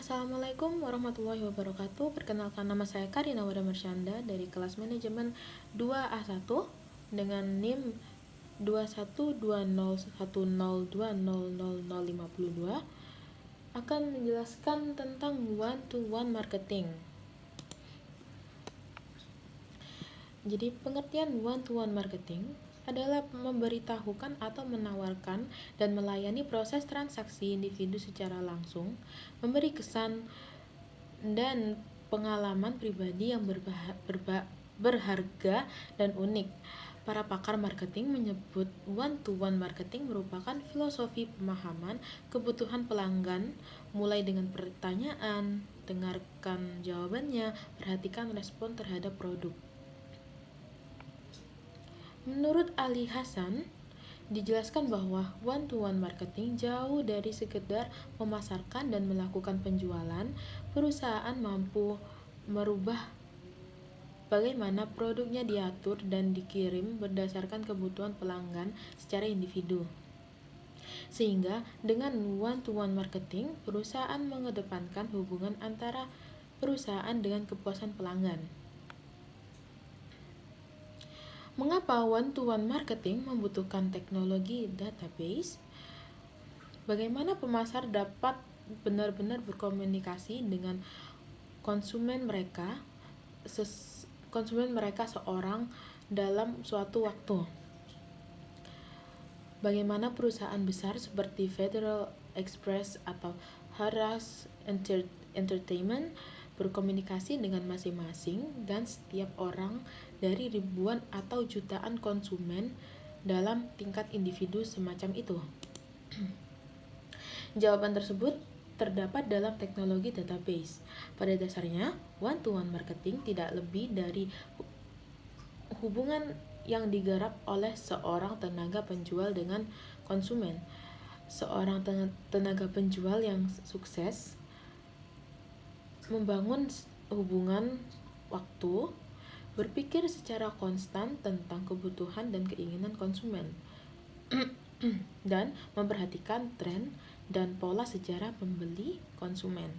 Assalamualaikum warahmatullahi wabarakatuh. Perkenalkan, nama saya Karina Wada Marsyanda dari kelas manajemen 2A1 dengan NIM 2120102000052 akan menjelaskan tentang one-to-one marketing. Jadi pengertian one-to-one marketing adalah memberitahukan atau menawarkan dan melayani proses transaksi individu secara langsung, memberi kesan dan pengalaman pribadi yang berharga dan unik. Para pakar marketing menyebut one-to-one marketing merupakan filosofi pemahaman kebutuhan pelanggan, mulai dengan pertanyaan, dengarkan jawabannya, perhatikan respon terhadap produk. Menurut Ali Hasan, dijelaskan bahwa one-to-one marketing jauh dari sekedar memasarkan dan melakukan penjualan. Perusahaan mampu merubah bagaimana produknya diatur dan dikirim berdasarkan kebutuhan pelanggan secara individu. Sehingga dengan one-to-one marketing, perusahaan mengedepankan hubungan antara perusahaan dengan kepuasan pelanggan. Mengapa one-to-one marketing membutuhkan teknologi database? Bagaimana pemasar dapat benar-benar berkomunikasi dengan konsumen mereka seorang dalam suatu waktu? Bagaimana perusahaan besar seperti Federal Express atau Harrah's Entertainment berkomunikasi dengan masing-masing dan setiap orang dari ribuan atau jutaan konsumen dalam tingkat individu semacam itu? Jawaban tersebut terdapat dalam teknologi database. Pada dasarnya, one-to-one marketing tidak lebih dari hubungan yang digarap oleh seorang tenaga penjual dengan konsumen. Seorang tenaga penjual yang sukses membangun hubungan waktu, berpikir secara konstan tentang kebutuhan dan keinginan konsumen, dan memperhatikan tren dan pola sejarah pembeli konsumen.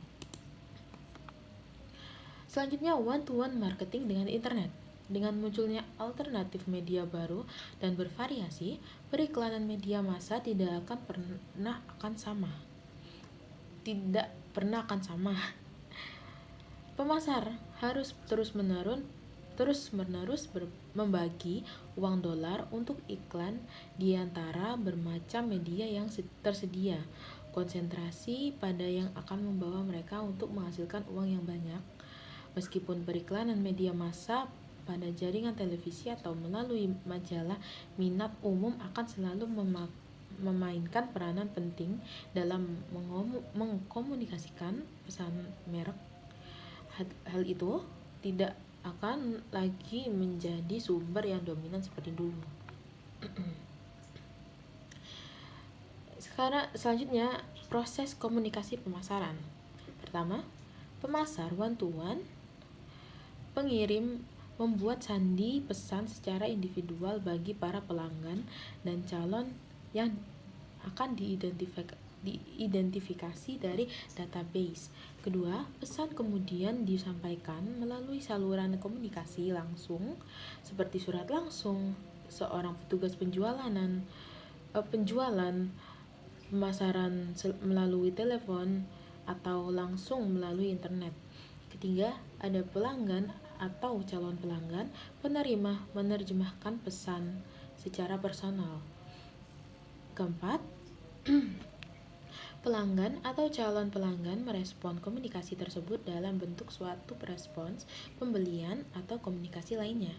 Selanjutnya, one-to-one marketing dengan internet. Dengan munculnya alternatif media baru dan bervariasi, periklanan media massa tidak akan sama. Pemasar harus terus-menerus membagi uang dolar untuk iklan di antara bermacam media yang tersedia. Konsentrasi pada yang akan membawa mereka untuk menghasilkan uang yang banyak. Meskipun periklanan media massa pada jaringan televisi atau melalui majalah, minat umum akan selalu memainkan peranan penting dalam mengkomunikasikan pesan merek. Hal itu tidak akan lagi menjadi sumber yang dominan seperti dulu. Selanjutnya, proses komunikasi pemasaran. Pertama, pemasar one-to-one. Pengirim membuat sandi pesan secara individual bagi para pelanggan dan calon yang akan diidentifikasi dari database. Kedua, pesan kemudian disampaikan melalui saluran komunikasi langsung seperti surat langsung, seorang petugas penjualan, pemasaran melalui telepon, atau langsung melalui internet. Ketiga, ada pelanggan atau calon pelanggan. Penerima menerjemahkan pesan secara personal. Keempat, pelanggan atau calon pelanggan merespon komunikasi tersebut dalam bentuk suatu respons, pembelian, atau komunikasi lainnya.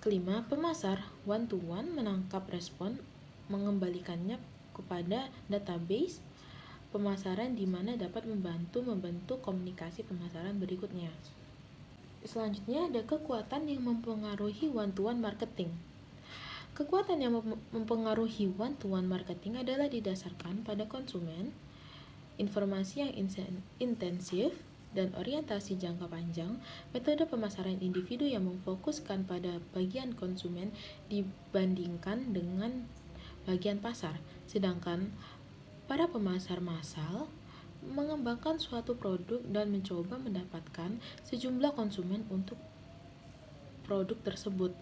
Kelima, pemasar one-to-one menangkap respon, mengembalikannya kepada database pemasaran di mana dapat membantu membentuk komunikasi pemasaran berikutnya. Selanjutnya, ada kekuatan yang mempengaruhi one-to-one marketing. Kekuatan yang mempengaruhi one-to-one marketing adalah didasarkan pada konsumen, informasi yang intensif, dan orientasi jangka panjang. Metode pemasaran individu yang memfokuskan pada bagian konsumen dibandingkan dengan bagian pasar. Sedangkan para pemasar massal mengembangkan suatu produk dan mencoba mendapatkan sejumlah konsumen untuk produk tersebut.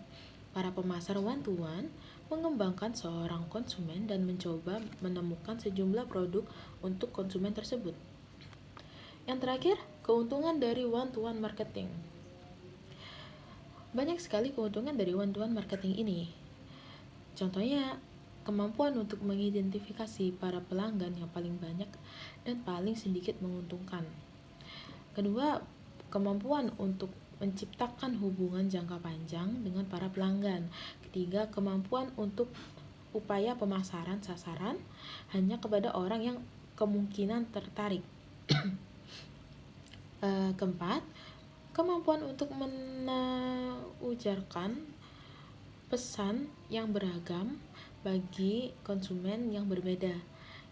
Para pemasar one-to-one mengembangkan seorang konsumen dan mencoba menemukan sejumlah produk untuk konsumen tersebut. Yang terakhir, keuntungan dari one-to-one marketing. Banyak sekali keuntungan dari one-to-one marketing ini. Contohnya, kemampuan untuk mengidentifikasi para pelanggan yang paling banyak dan paling sedikit menguntungkan. Kedua, kemampuan untuk menciptakan hubungan jangka panjang dengan para pelanggan. Ketiga, kemampuan untuk upaya pemasaran sasaran hanya kepada orang yang kemungkinan tertarik. Keempat, kemampuan untuk mengujarkan pesan yang beragam bagi konsumen yang berbeda.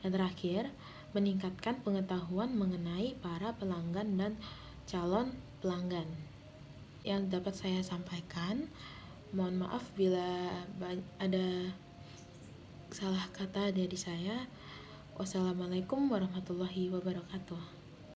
Yang terakhir, meningkatkan pengetahuan mengenai para pelanggan dan calon pelanggan. Yang dapat saya sampaikan, mohon maaf bila ada salah kata dari saya. Wassalamualaikum warahmatullahi wabarakatuh.